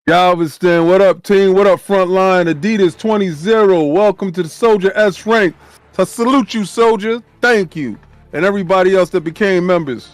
Galveston, what up, team? What up, Frontline? Adidas 20-0. Welcome to the Soldier S rank. I salute you, Soldier. Thank you. And everybody else that became members.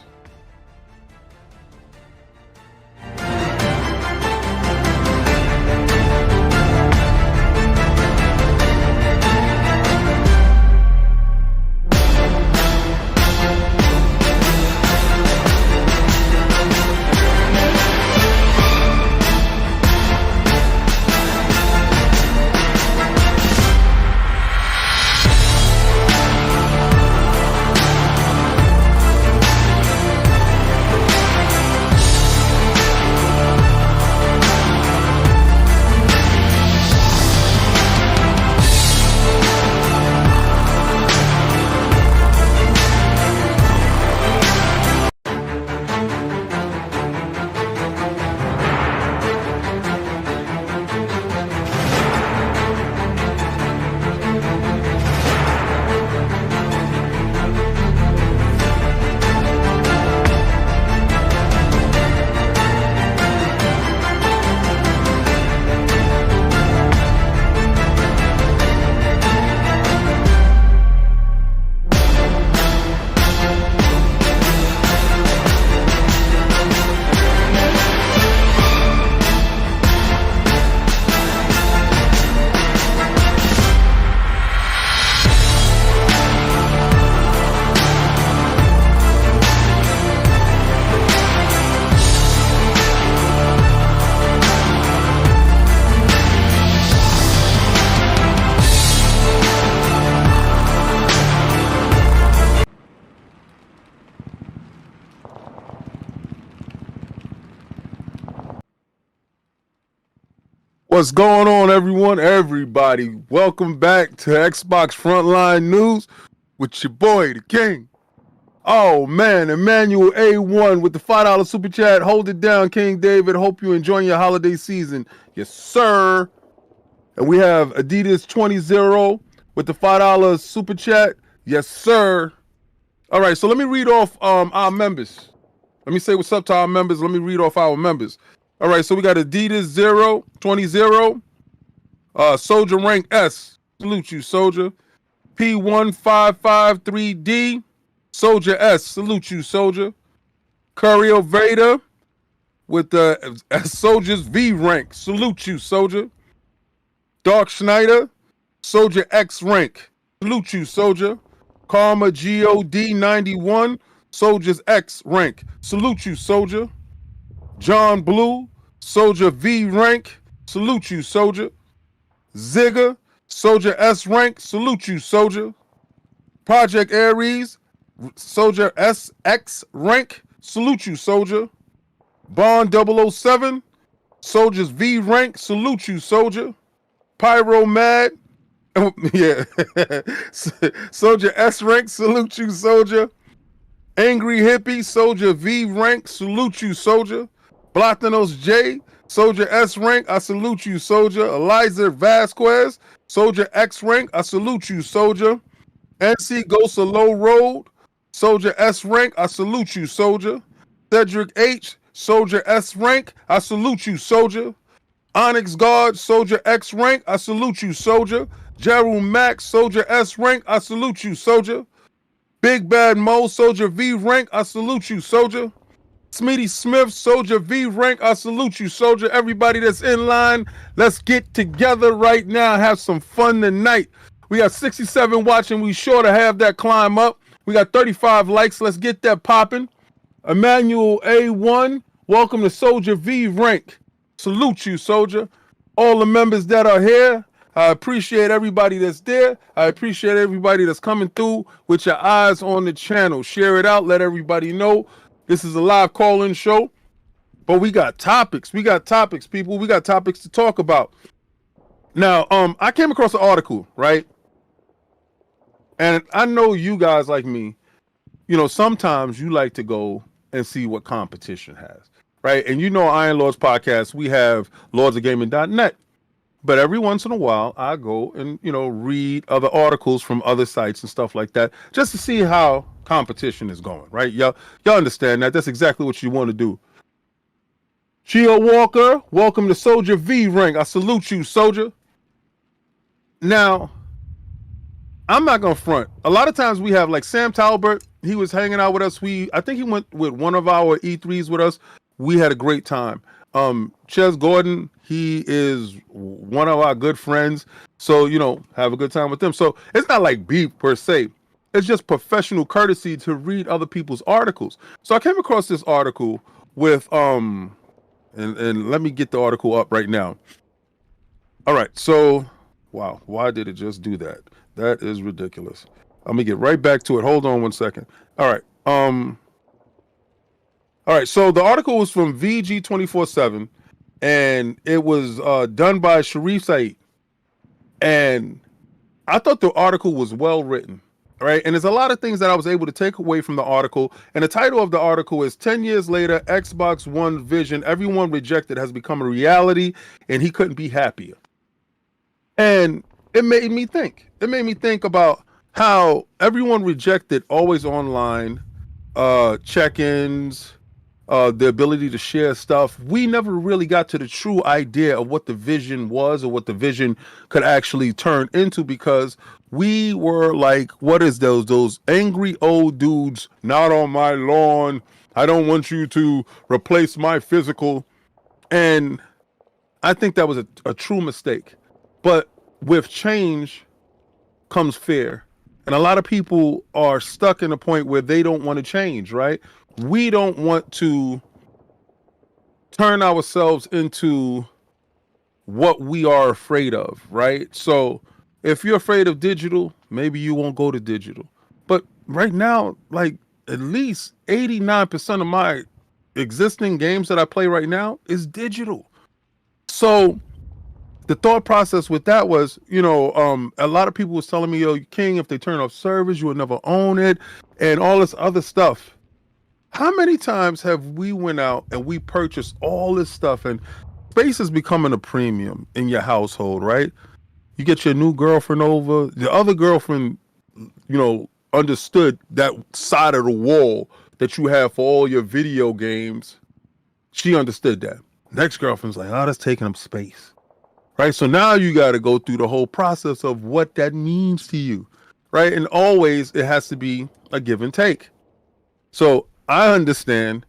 What's going on, everyone? Everybody, welcome back to Xbox Frontline News with your boy, the King. Oh, man, Emmanuel A1 with the $5 Super Chat. Hold it down, King David. Hope you're enjoying your holiday season. Yes, sir. And we have Adidas 20-0 with the $5 Super Chat. Yes, sir. All right, so let me read off our members. Let me say what's up to our members. Let me read off our members. All right, so we got Adidas 20-0, Soldier Rank S, salute you, Soldier. P1553D, Soldier S, salute you, Soldier. Courier Vader with the Soldier's V rank, salute you, Soldier. Dark Schneider, Soldier X rank, salute you, Soldier. Karma God 91, Soldier's X rank, salute you, Soldier. John Blue, Soldier V rank, salute you, Soldier. Zigger, Soldier S rank, salute you, Soldier. Project Aries, Soldier SX rank, salute you, Soldier. Bond 007, Soldier's V rank, salute you, Soldier. Pyro Mad, yeah, Soldier S rank, salute you, Soldier. Angry Hippie, Soldier V rank, salute you, Soldier. Blatinos J, Soldier S rank, I salute you, Soldier. Eliza Vasquez, Soldier X rank, I salute you, Soldier. NC Ghost of Low Road, Soldier S rank, I salute you, Soldier. Cedric H, Soldier S rank, I salute you, Soldier. Onyx Guard, Soldier X rank, I salute you, Soldier. Gerald Max, Soldier S rank, I salute you, Soldier. Big Bad Mo, Soldier V rank, I salute you, Soldier. Smitty Smith, Soldier V rank, I salute you, Soldier. Everybody that's in line, let's get together right now, have some fun tonight. We got 67 watching, we sure to have that climb up. We got 35 likes, let's get that popping. Emmanuel A1, welcome to Soldier V rank. Salute you, Soldier. All the members that are here, I appreciate everybody that's there. I appreciate everybody that's coming through with your eyes on the channel. Share it out, let everybody know. This is a live call-in show, but we got topics. We got topics, people. We got topics to talk about. Now, I came across an article, right? And I know you guys like me, you know, sometimes you like to go and see what competition has, right? And you know, Iron Lords podcast, we have lordsofgaming.net. But every once in a while, I go and, you know, read other articles from other sites and stuff like that, just to see how competition is going, right? Y'all understand that. That's exactly what you want to do. Chio Walker, welcome to Soldier V rank. I salute you, Soldier. Now, I'm not gonna front. A lot of times we have like Sam Talbert. He was hanging out with us. I think he went with one of our E3s with us. We had a great time. Ches Gordon, he is one of our good friends. So, have a good time with them. So it's not like beef per se. It's just professional courtesy to read other people's articles. So I came across this article with and let me get the article up right now. All right, so wow, why did it just do that? That is ridiculous. I'm gonna get right back to it. Hold on one second. All right. All right, so the article was from VG247, and it was done by Sharif Saeed. And I thought the article was well written, right? And there's a lot of things that I was able to take away from the article. And the title of the article is 10 years later, Xbox One vision everyone rejected has become a reality, and he couldn't be happier. And it made me think. It made me think about how everyone rejected always online check-ins, the ability to share stuff. We never really got to the true idea of what the vision was or what the vision could actually turn into, because we were like, what is those angry old dudes, not on my lawn, I don't want you to replace my physical. And I think that was a true mistake. But with change comes fear. And a lot of people are stuck in a point where they don't want to change, right? We don't want to turn ourselves into what we are afraid of, right? So if you're afraid of digital, maybe you won't go to digital. But right now, like at least 89% of my existing games that I play right now is digital. So the thought process with that was, a lot of people was telling me, yo, King, if they turn off servers, you would never own it, and all this other stuff. How many times have we went out and we purchased all this stuff, and space is becoming a premium in your household, right? You get your new girlfriend over, the other girlfriend, understood that side of the wall that you have for all your video games. She understood that. Next girlfriend's like, oh, that's taking up space. Right. So now you got to go through the whole process of what that means to you. Right. And always it has to be a give and take. So I understand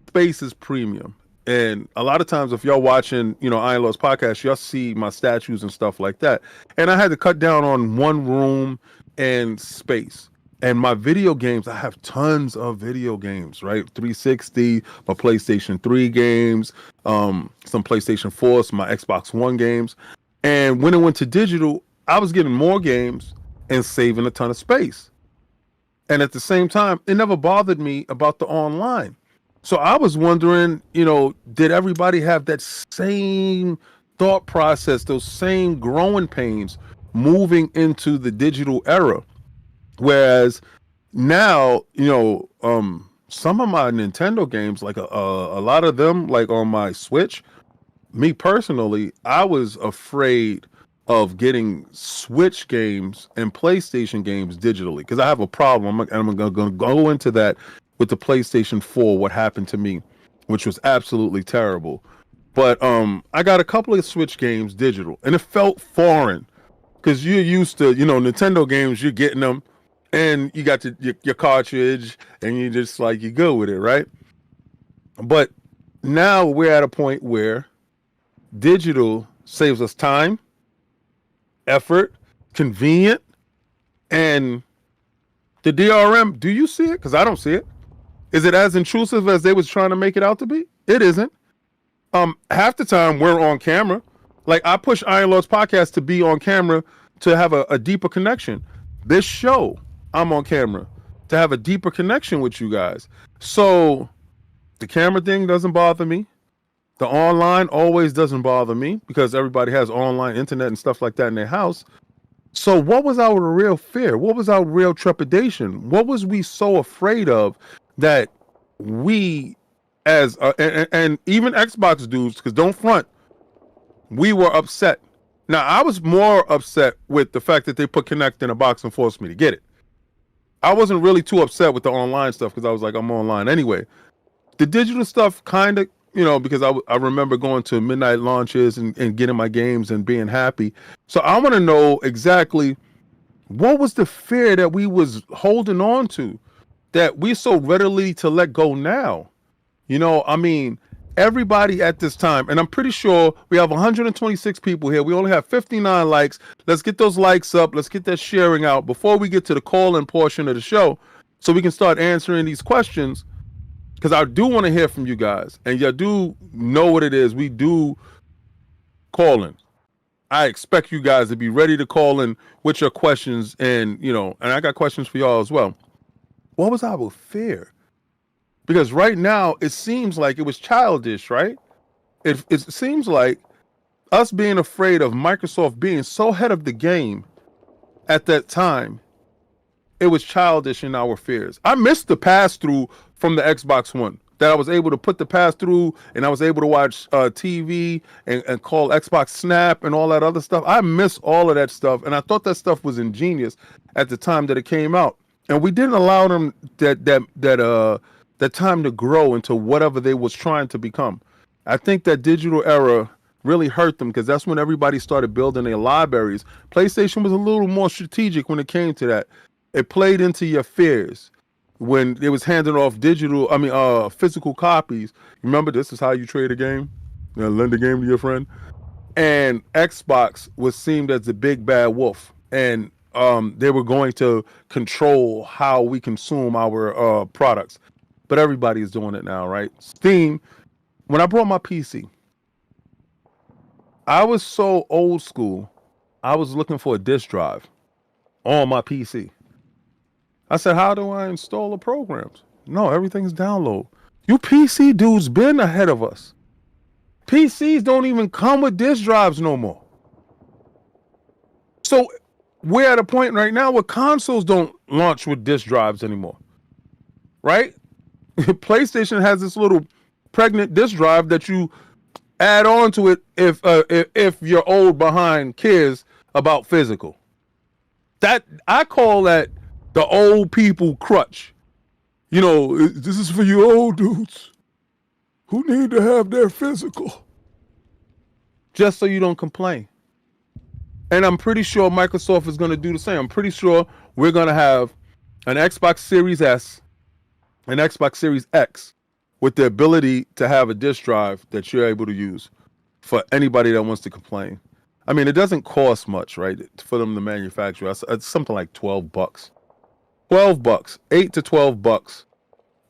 space is premium. And a lot of times if y'all watching, Iron Lord's podcast, y'all see my statues and stuff like that. And I had to cut down on one room and space. And my video games, I have tons of video games, right? 360, my PlayStation 3 games, some PlayStation 4, some my Xbox One games. And when it went to digital, I was getting more games and saving a ton of space. And at the same time, it never bothered me about the online. So I was wondering, did everybody have that same thought process, those same growing pains moving into the digital era? Whereas now, some of my Nintendo games, like a lot of them, like on my Switch, me personally, I was afraid of getting Switch games and PlayStation games digitally because I have a problem. I'm going to go into that with the PlayStation 4, what happened to me, which was absolutely terrible. But I got a couple of Switch games digital, and it felt foreign because you're used to, Nintendo games, you're getting them. And you got your cartridge, and you just like you go with it, right? But now we're at a point where digital saves us time, effort, convenient, and the DRM. Do you see it? Because I don't see it. Is it as intrusive as they was trying to make it out to be? It isn't. Half the time we're on camera. Like I push Iron Lord's podcast to be on camera to have a deeper connection. This show, I'm on camera to have a deeper connection with you guys. So the camera thing doesn't bother me. The online always doesn't bother me because everybody has online internet and stuff like that in their house. So what was our real fear? What was our real trepidation? What was we so afraid of that we as and even Xbox dudes, because don't front, we were upset. Now I was more upset with the fact that they put Connect in a box and forced me to get it. I wasn't really too upset with the online stuff because I was like, I'm online anyway. The digital stuff kind of because I remember going to midnight launches and getting my games and being happy. So I want to know exactly what was the fear that we was holding on to that we so readily to let go now. I mean, everybody at this time, and I'm pretty sure we have 126 people here. We only have 59 likes. Let's get those likes up. Let's get that sharing out before we get to the call-in portion of the show so we can start answering these questions, because I do want to hear from you guys. And you do know what it is. We do call in. I expect you guys to be ready to call in with your questions, and I got questions for y'all as well. What was our fear? Because right now it seems like it was childish, right? It seems like us being afraid of Microsoft being so ahead of the game at that time, it was childish in our fears. I missed the pass through from the Xbox One, that I was able to put the pass through and I was able to watch TV and call Xbox Snap and all that other stuff. I miss all of that stuff, and I thought that stuff was ingenious at the time that it came out. And we didn't allow them that time to grow into whatever they was trying to become. I think that digital era really hurt them, because that's when everybody started building their libraries. PlayStation was a little more strategic when it came to that. It played into your fears when it was handing off physical copies. Remember, this is how you trade a game. Lend a game to your friend. And Xbox was seen as the big bad wolf, and they were going to control how we consume our products. But everybody is doing it now, right? Steam. When I brought my PC, I was so old school. I was looking for a disk drive on my PC. I said, how do I install the programs? No, everything's download. You PC dudes been ahead of us. PCs don't even come with disk drives no more. So we're at a point right now where consoles don't launch with disk drives anymore, right? PlayStation has this little pregnant disk drive that you add on to it if you're old behind cares about physical. That I call that the old people crutch. This is for you old dudes who need to have their physical, just so you don't complain. And I'm pretty sure Microsoft is going to do the same. I'm pretty sure we're going to have an Xbox Series S, an Xbox Series X, with the ability to have a disk drive that you're able to use for anybody that wants to complain. I mean, it doesn't cost much, right, for them to manufacture. It's something like $12. $12, $8 to $12,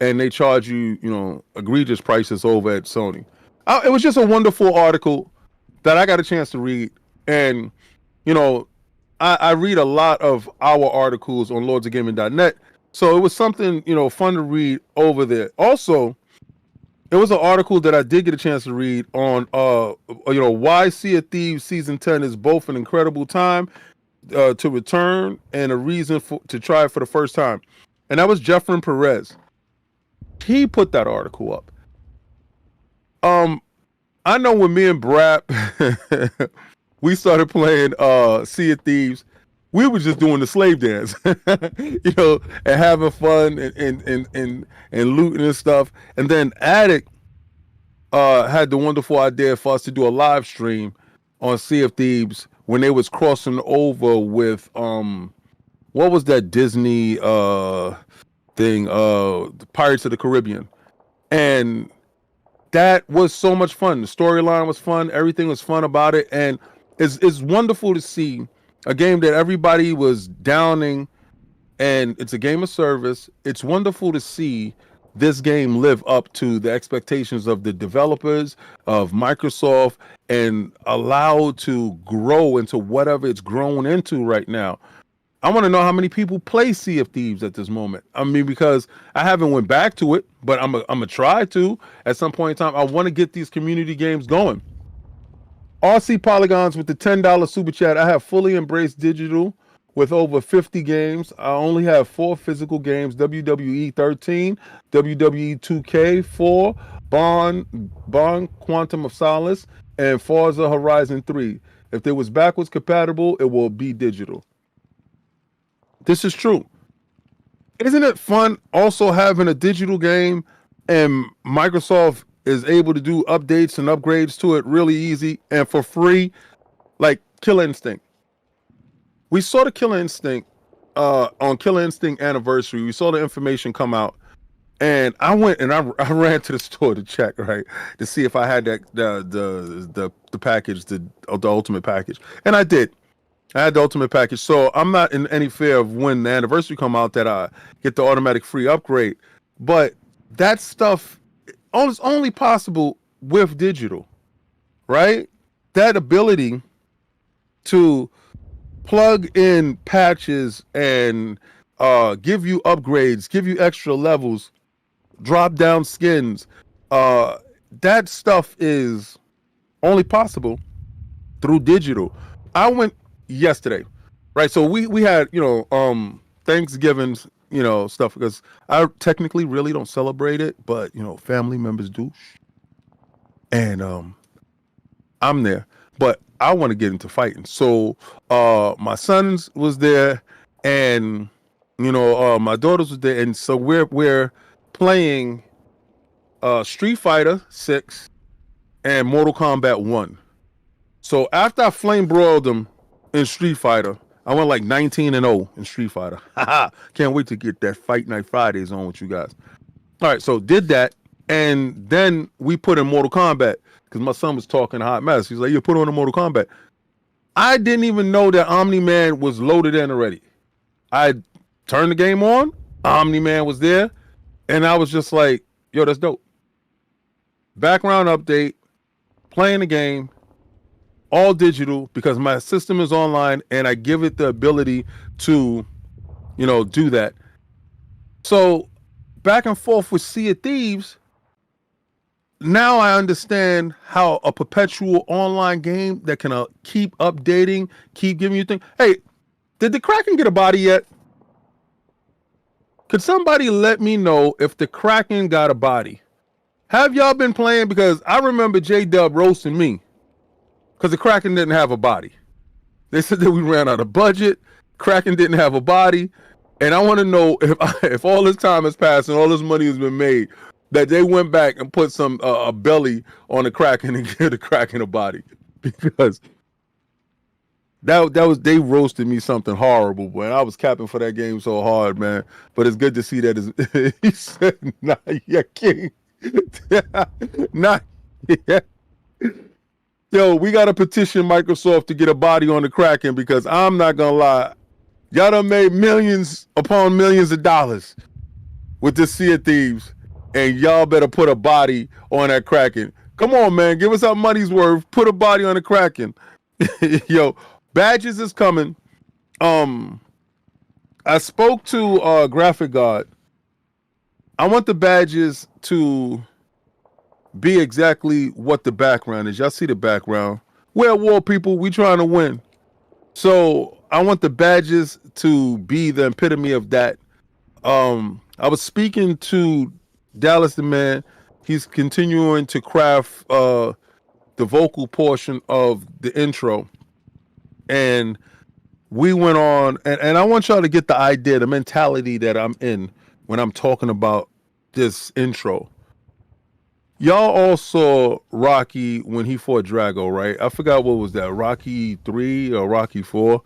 and they charge you, egregious prices over at Sony. It was just a wonderful article that I got a chance to read, and I read a lot of our articles on lordsofgaming.net. So it was something, fun to read over there. Also, it was an article that I did get a chance to read on, why Sea of Thieves Season 10 is both an incredible time to return and a reason to try it for the first time. And that was Jeffrey Perez. He put that article up. I know when me and Brap, we started playing Sea of Thieves, we were just doing the slave dance, and having fun and looting and stuff. And then Addict had the wonderful idea for us to do a live stream on Sea of Thieves when they was crossing over with what was that Disney thing, Pirates of the Caribbean. And that was so much fun. The storyline was fun. Everything was fun about it. And it's wonderful to see a game that everybody was downing, and it's a game of service. It's wonderful to see this game live up to the expectations of the developers, of Microsoft, and allowed to grow into whatever it's grown into right now. I want to know how many people play Sea of Thieves at this moment. I mean, because I haven't went back to it, but I'm gonna try to at some point in time. I want to get these community games going. RC Polygons with the $10 super chat. I have fully embraced digital with over 50 games. I only have 4 physical games: WWE 13, WWE 2K4, Bond Quantum of Solace, and Forza Horizon 3. If it was backwards compatible, it will be digital. This is true. Isn't it fun also having a digital game and Microsoft is able to do updates and upgrades to it really easy and for free, like Killer Instinct. We saw the Killer Instinct on Killer Instinct anniversary. We saw the information come out, and I went and I ran to the store to check, right, to see if I had that the package, the ultimate package, and I did. I had the ultimate package, so I'm not in any fear of when the anniversary come out that I get the automatic free upgrade. But that stuff is only possible with digital, right? That ability to plug in patches and give you upgrades, give you extra levels, drop down skins. That stuff is only possible through digital. I went yesterday, right? So we had, Thanksgiving's, stuff, because I technically really don't celebrate it, but family members do. And I'm there. But I want to get into fighting. So my sons was there, and my daughters was there, and so we're playing Street Fighter 6 and Mortal Kombat 1. So after I flame broiled them in Street Fighter, I went like 19-0 in Street Fighter. Can't wait to get that Fight Night Fridays on with you guys. All right, so did that, and then we put in Mortal Kombat, because my son was talking a hot mess. He's like, you put on the Mortal Kombat. I didn't even know that Omni-Man was loaded in already. I turned the game on, Omni-Man was there, and I was just like, yo, that's dope. Background update, playing the game, all digital, because my system is online, and I give it the ability to, do that. So back and forth with Sea of Thieves, now I understand how a perpetual online game that can keep updating, keep giving you things. Hey, did the Kraken get a body yet? Could somebody let me know if the Kraken got a body? Have y'all been playing? Because I remember J-Dub roasting me because the Kraken didn't have a body. They said that we ran out of budget. Kraken didn't have a body. And I want to know if all this time has passed and all this money has been made, that they went back and put some a belly on the Kraken and give the Kraken a body, because that was, they roasted me something horrible, boy. I was capping for that game so hard, man. But it's good to see that he said, "Not yet, King, not yet." Yo, we got to petition Microsoft to get a body on the Kraken, because I'm not gonna lie, y'all done made millions upon millions of dollars with this Sea of Thieves. And y'all better put a body on that Kraken. Come on, man. Give us our money's worth. Put a body on the Kraken. Yo, badges is coming. I spoke to Graphic God. I want the badges to be exactly what the background is. Y'all see the background. We're war people. We trying to win. So I want the badges to be the epitome of that. I was speaking to Dallas the Man. He's continuing to craft the vocal portion of the intro, and we went on, and I want y'all to get the idea, the mentality that I'm in when I'm talking about this intro. Y'all all saw Rocky when he fought Drago, right? I forgot what was that, Rocky 3 or Rocky 4,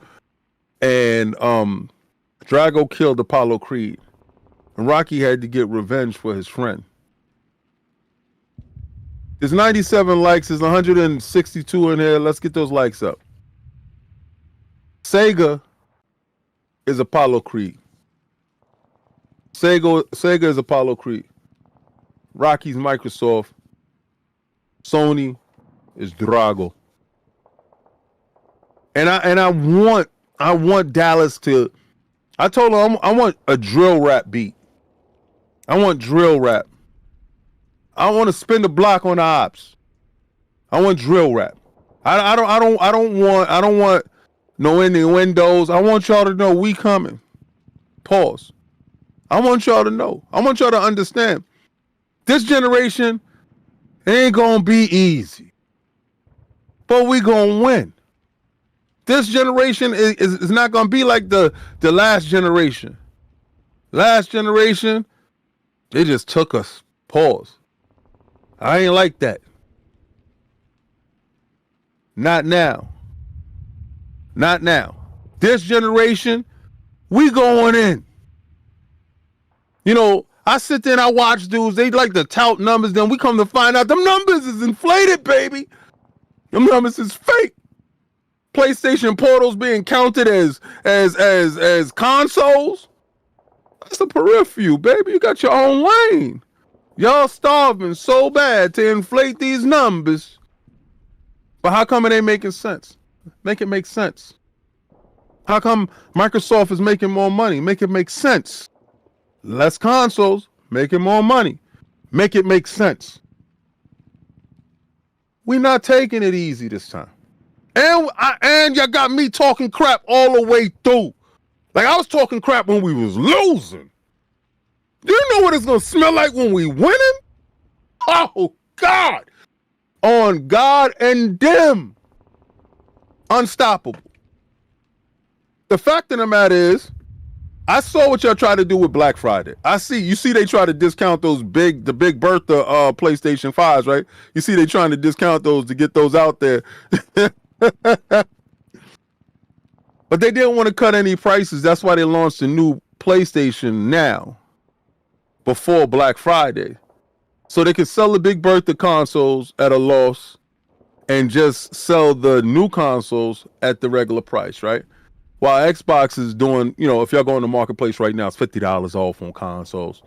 and Drago killed Apollo Creed. And Rocky had to get revenge for his friend. There's 97 likes. There's 162 in here. Let's get those likes up. Sega is Apollo Creed. Sega is Apollo Creed. Rocky's Microsoft. Sony is Drago. And I want Dallas to. I told him I want a drill rap beat. I want drill rap. I want to spin the block on the ops. I want drill rap. I don't want no innuendos. I want y'all to know we coming. Pause. I want y'all to know. I want y'all to understand. This generation ain't gonna be easy, but we gonna win. This generation is not gonna be like the last generation. Last generation, they just took us. Pause. I ain't like that. Not now. Not now. This generation, we going in. You know, I sit there and I watch dudes, they like to tout numbers, then we come to find out them numbers is inflated, baby. Them numbers is fake. PlayStation portals being counted as consoles. That's a peripheral, baby. You got your own lane. Y'all starving so bad to inflate these numbers. But how come it ain't making sense? Make it make sense. How come Microsoft is making more money? Make it make sense. Less consoles, making more money. Make it make sense. We're not taking it easy this time. And y'all got me talking crap all the way through. Like I was talking crap when we was losing. Do you know what it's gonna smell like when we winning? Oh God. On God and them. Unstoppable. The fact of the matter is, I saw what y'all try to do with Black Friday. You see they try to discount the Big Bertha PlayStation 5s, right? You see they trying to discount those to get those out there. But they didn't want to cut any prices. That's why they launched a new PlayStation now, before Black Friday. So they could sell the Big Bertha consoles at a loss and just sell the new consoles at the regular price, right? While Xbox is doing, you know, if y'all go in the marketplace right now, it's $50 off on consoles.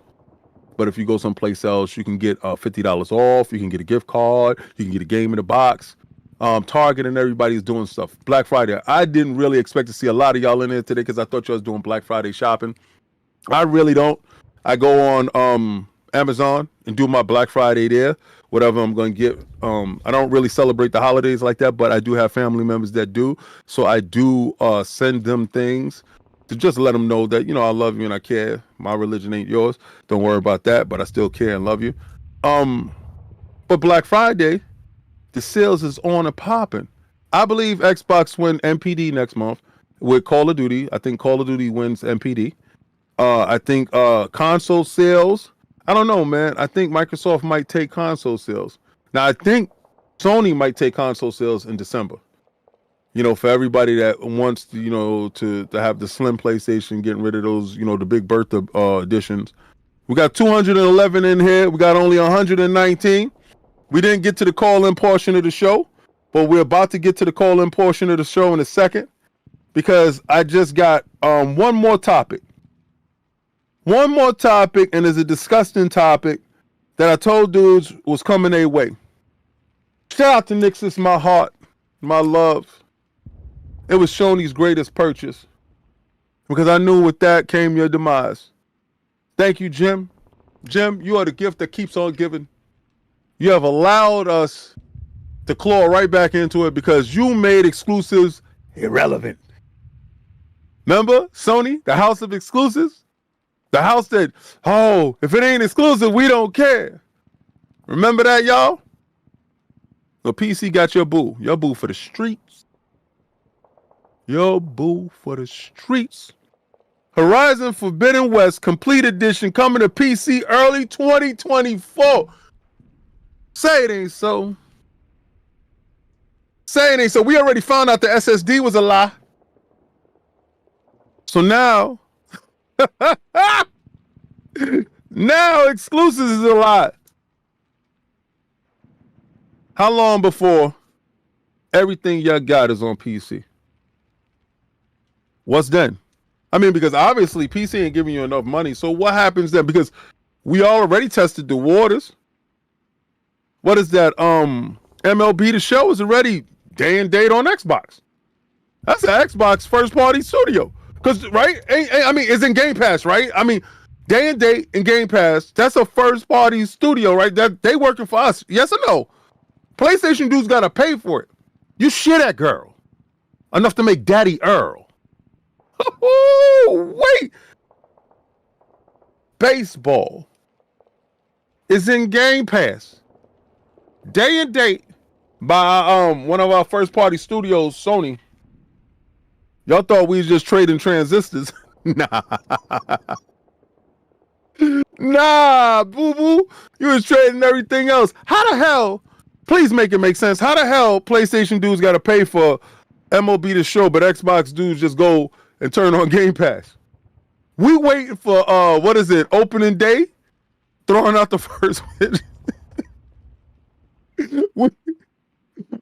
But if you go someplace else, you can get $50 off. You can get a gift card. You can get a game in a box. Target and everybody's doing stuff. Black Friday. I didn't really expect to see a lot of y'all in there today because I thought y'all was doing Black Friday shopping. I really don't. I go on Amazon and do my Black Friday there. Whatever I'm going to get. I don't really celebrate the holidays like that, but I do have family members that do. So I do send them things to just let them know that, you know, I love you and I care. My religion ain't yours. Don't worry about that, but I still care and love you. But Black Friday, the sales is on and popping. I believe Xbox win MPD next month with Call of Duty. I think Call of Duty wins MPD. I think console sales, I don't know, man. I think Microsoft might take console sales. Now, I think Sony might take console sales in December. You know, for everybody that wants to, you know, to have the slim PlayStation, getting rid of those, you know, the Big Bertha editions. We got 211 in here. We got only 119. We didn't get to the call-in portion of the show, but we're about to get to the call-in portion of the show in a second because I just got one more topic. One more topic, and it's a disgusting topic that I told dudes was coming their way. Shout out to Nixus, my heart, my love. It was Shoney's greatest purchase because I knew with that came your demise. Thank you, Jim. Jim, you are the gift that keeps on giving. You have allowed us to claw right back into it because you made exclusives irrelevant. Remember, Sony, the house of exclusives? The house that, oh, if it ain't exclusive, we don't care. Remember that, y'all? The PC got your boo. Your boo for the streets. Your boo for the streets. Horizon Forbidden West Complete Edition coming to PC early 2024. Say it ain't so. Say it ain't so. We already found out the SSD was a lie. So now... now exclusives is a lot. How long before everything y'all got is on PC? What's then? I mean, because obviously PC ain't giving you enough money. So what happens then? Because we already tested the waters. What is that? MLB The Show is already day and date on Xbox. That's an Xbox first party studio. Because, right? I mean, it's in Game Pass, right? I mean, day and date in Game Pass, that's a first party studio, right? That they working for us. Yes or no? PlayStation dudes got to pay for it. You shit at girl. Enough to make Daddy Earl. Wait. Baseball is in Game Pass. Day and date by one of our first party studios, Sony. Y'all thought we was just trading transistors. Nah. Nah, boo boo. You was trading everything else. How the hell? Please make it make sense. How the hell PlayStation dudes got to pay for MLB the show, but Xbox dudes just go and turn on Game Pass? We waiting for what is it? Opening day, throwing out the first pitch. we,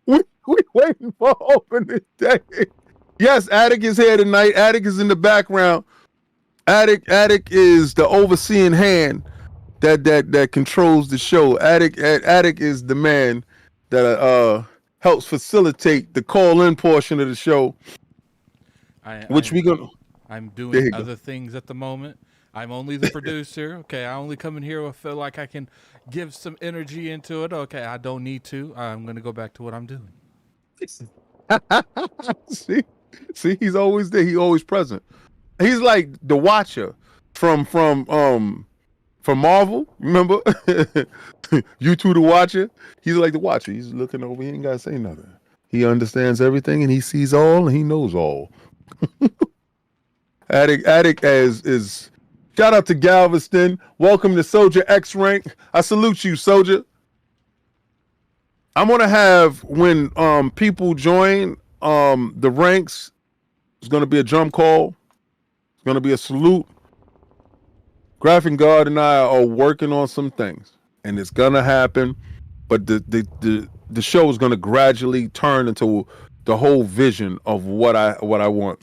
we waiting for opening day. Yes, Addict is here tonight. Addict is in the background. Addict is the overseeing hand that controls the show. Addict is the man that helps facilitate the call-in portion of the show. I'm doing other things at the moment. I'm only the producer. Okay, I only come in here when I feel like I can give some energy into it. Okay, I don't need to. I'm gonna go back to what I'm doing. See, he's always there. He's always present. He's like the Watcher from Marvel. Remember, you two, the Watcher. He's like the Watcher. He's looking over. He ain't gotta say nothing. He understands everything and he sees all and he knows all. Addict is. Shout out to Galveston. Welcome to Soldier X Rank. I salute you, Soldier. I'm gonna have when people join the ranks. It's gonna be a drum call. It's gonna be a salute. Graphic Guard and I are working on some things, and it's gonna happen. But the show is gonna gradually turn into the whole vision of what I want.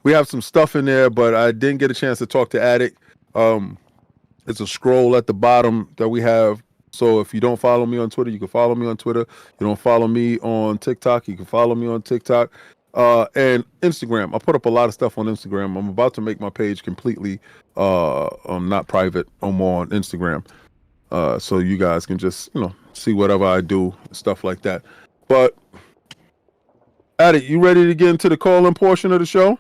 We have some stuff in there, but I didn't get a chance to talk to Addict. It's a scroll at the bottom that we have. So if you don't follow me on Twitter, you can follow me on Twitter. You don't follow me on TikTok, you can follow me on TikTok. And Instagram. I put up a lot of stuff on Instagram. I'm about to make my page completely not private, no more on Instagram. So you guys can just, see whatever I do, stuff like that. But Addict, you ready to get into the call-in portion of the show?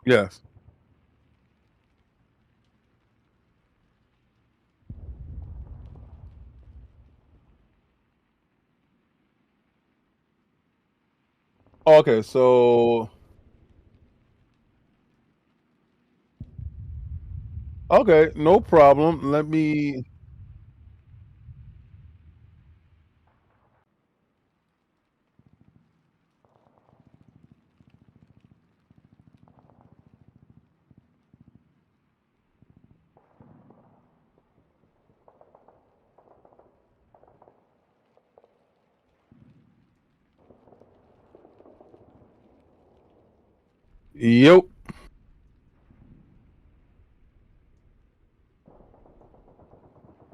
Yes. Okay, so okay, no problem. Let me. Yep.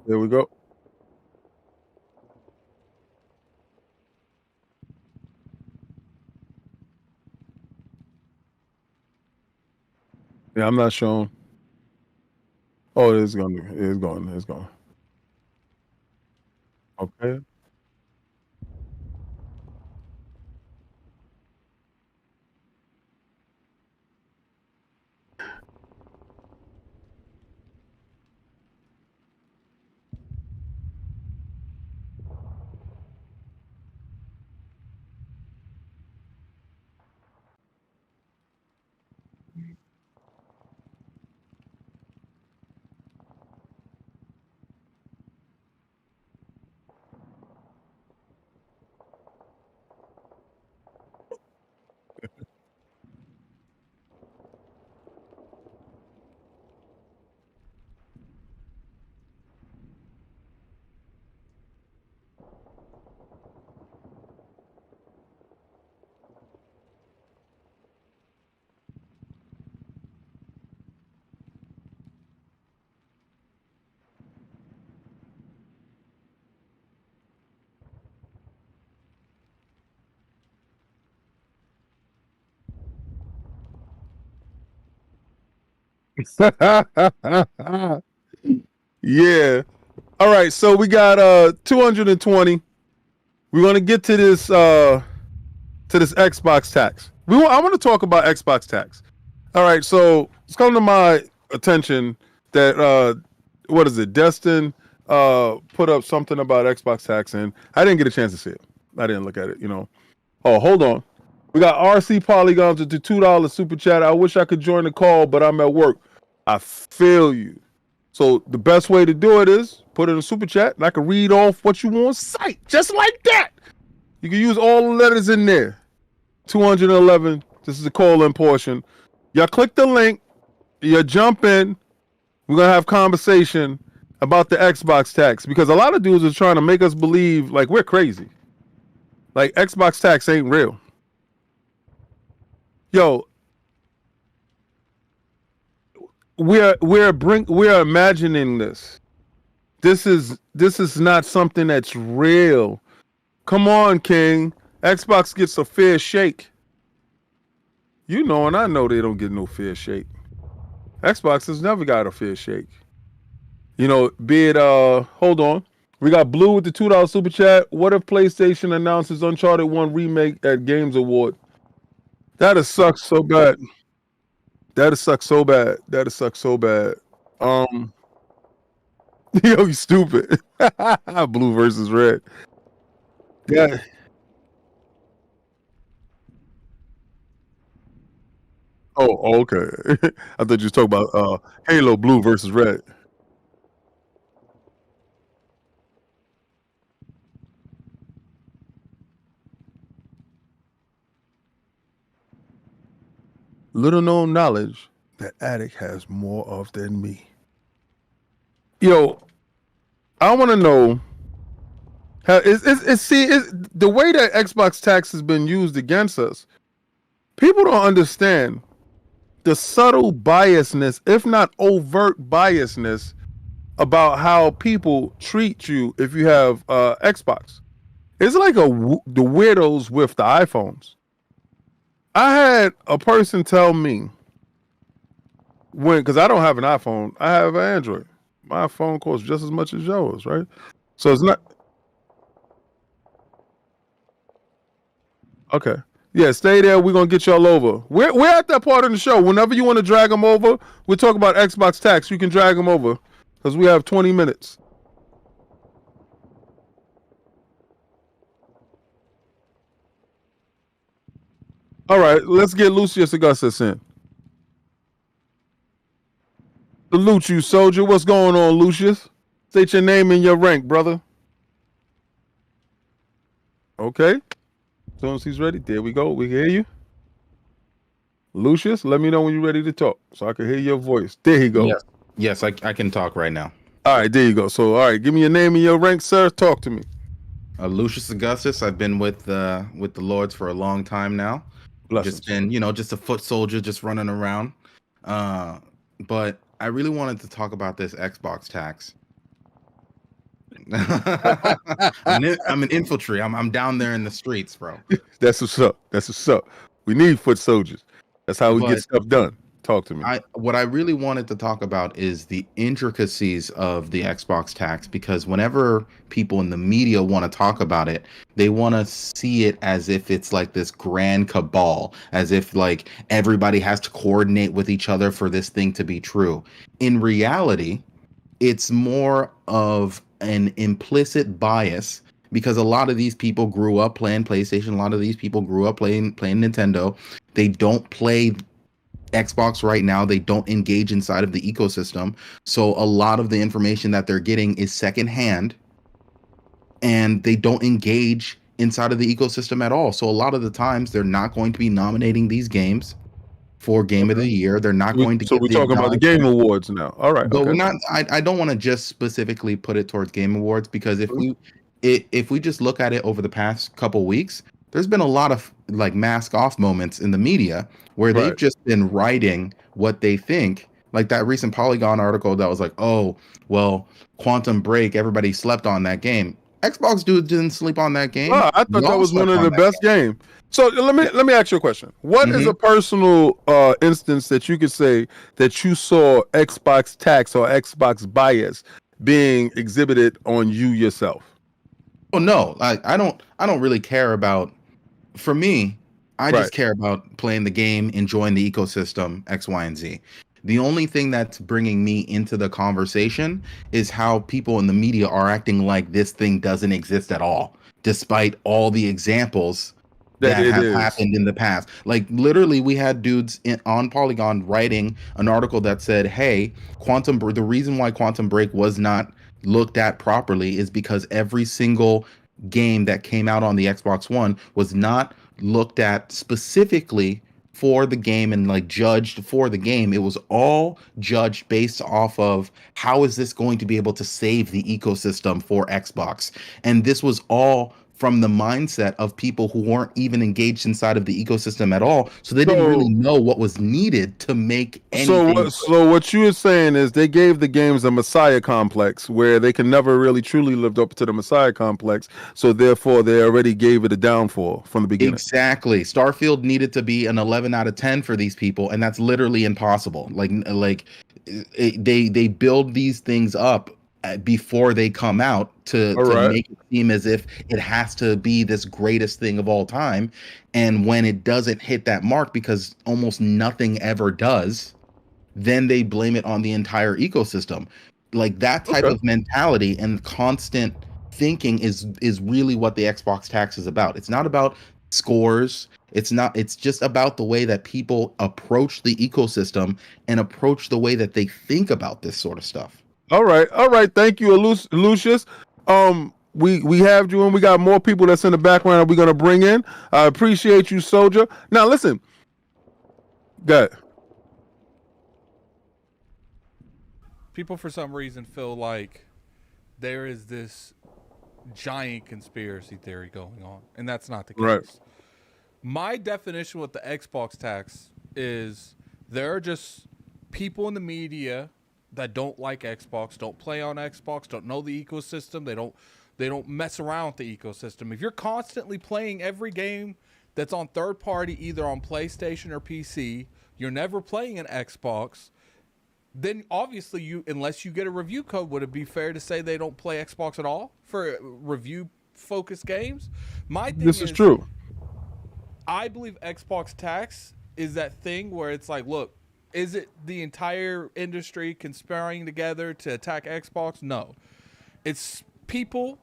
There we go. Yeah, I'm not showing. Oh, it's going. It's going. It's going. Okay. Yeah. All right. So we got 220. We want to get to this Xbox tax. I want to talk about Xbox tax. All right. So it's come to my attention that what is it? Destin put up something about Xbox tax, and I didn't get a chance to see it. I didn't look at it. Oh, hold on. We got RC Polygons with the $2 super chat. I wish I could join the call, but I'm at work. I feel you. So the best way to do it is put in a super chat, and I can read off what you want to cite, just like that. You can use all the letters in there. 211. This is the call-in portion. Y'all click the link. You jump in. We're gonna have conversation about the Xbox tax because a lot of dudes are trying to make us believe like we're crazy. Like Xbox tax ain't real. Yo, we're imagining this. This is not something that's real. Come on, King. Xbox gets a fair shake. You know, and I know they don't get no fair shake. Xbox has never got a fair shake. Be it hold on. We got Blue with the $2 super chat. What if PlayStation announces Uncharted 1 remake at Games Award? That'd suck so bad. That'd suck so bad. Yo, you stupid. Blue versus red. Yeah. Oh, okay. I thought you was talking about Halo Blue versus red. Little known knowledge that Addict has more of than me. Yo, I want to know the way that Xbox tax has been used against us. People don't understand the subtle biasness, if not overt biasness, about how people treat you if you have Xbox. It's like the weirdos with the iPhones. I had a person tell me because I don't have an iPhone, I have an Android. My phone costs just as much as yours, right? So it's not okay. Yeah, stay there. We're gonna get y'all over. We're at that part of the show. Whenever you want to drag them over, we'll talk about Xbox tax. You can drag them over because we have 20 minutes. All right, let's get Lucius Augustus in. Salute you, soldier. What's going on, Lucius? State your name and your rank, brother. Okay. As soon as he's ready, there we go. We can hear you. Lucius, let me know when you're ready to talk so I can hear your voice. There you go. Yes, I can talk right now. All right, there you go. So, all right, give me your name and your rank, sir. Talk to me. Lucius Augustus. I've been with the Lords for a long time now. Blessings. Just been, just a foot soldier, just running around. But I really wanted to talk about this Xbox tax. I'm an infantry. I'm down there in the streets, bro. That's what's up. We need foot soldiers. That's how we get stuff done. Talk to me. What I really wanted to talk about is the intricacies of the Xbox tax, because whenever people in the media want to talk about it, they want to see it as if it's like this grand cabal, as if like everybody has to coordinate with each other for this thing to be true. In reality, it's more of an implicit bias, because a lot of these people grew up playing PlayStation. A lot of these people grew up playing Nintendo. They don't play Xbox right now. They don't engage inside of the ecosystem. So a lot of the information that they're getting is secondhand, and they don't engage inside of the ecosystem at all. So a lot of the times they're not going to be nominating these games for Game of the Year. They're not going to. So we're talking about the Game Awards now. All right, but we're not. I don't want to just specifically put it towards Game Awards, because if we just look at it over the past couple weeks, there's been a lot of like mask off moments in the media where they've just been writing what they think. Like that recent Polygon article that was like, oh, well, Quantum Break, everybody slept on that game. Xbox dude didn't sleep on that game. I thought that was one of the best games. So let me ask you a question. What is a personal instance that you could say that you saw Xbox tax or Xbox bias being exhibited on you yourself? Oh no, I don't really care about. For me, I just care about playing the game, enjoying the ecosystem, X, Y, and Z. The only thing that's bringing me into the conversation is how people in the media are acting like this thing doesn't exist at all. despite all the examples That that it have is. happened in the past. Like literally, we had dudes on Polygon writing an article that said, "Hey, the reason why Quantum Break was not looked at properly is because every single game that came out on the Xbox One was not looked at specifically for the game and like judged for the game. It was all judged based off of how is this going to be able to save the ecosystem for Xbox. And this was all from the mindset of people who weren't even engaged inside of the ecosystem at all. So they didn't really So know what was needed to make so anything what so what you are saying is they gave the games a messiah complex where they can never really truly live up to the messiah complex. So therefore they already gave it a downfall from the beginning. Exactly. Starfield needed to be an 11 out of 10 for these people, and that's literally impossible. They build these things up before they come out All to right. make it seem as if it has to be this greatest thing of all time. And when it doesn't hit that mark, because almost nothing ever does, then they blame it on the entire ecosystem. Like that type Okay. of mentality and constant thinking is really what the Xbox tax is about. It's not about scores. It's just about the way that people approach the ecosystem and approach the way that they think about this sort of stuff. All right. All right. Thank you, Lucius. We have you and we got more people that's in the background we're gonna bring in. I appreciate you, Soldier. Now listen. Good. People for some reason feel like there is this giant conspiracy theory going on, and that's not the case. Right. My definition with the Xbox tax is there are just people in the media that don't like Xbox, don't play on Xbox, don't know the ecosystem, they don't mess around with the ecosystem. If you're constantly playing every game that's on third party, either on PlayStation or PC, you're never playing an Xbox, then obviously unless you get a review code, would it be fair to say they don't play Xbox at all for review focused games? My thing This is true. I believe Xbox tax is that thing where it's like, look, is it the entire industry conspiring together to attack Xbox? No. It's people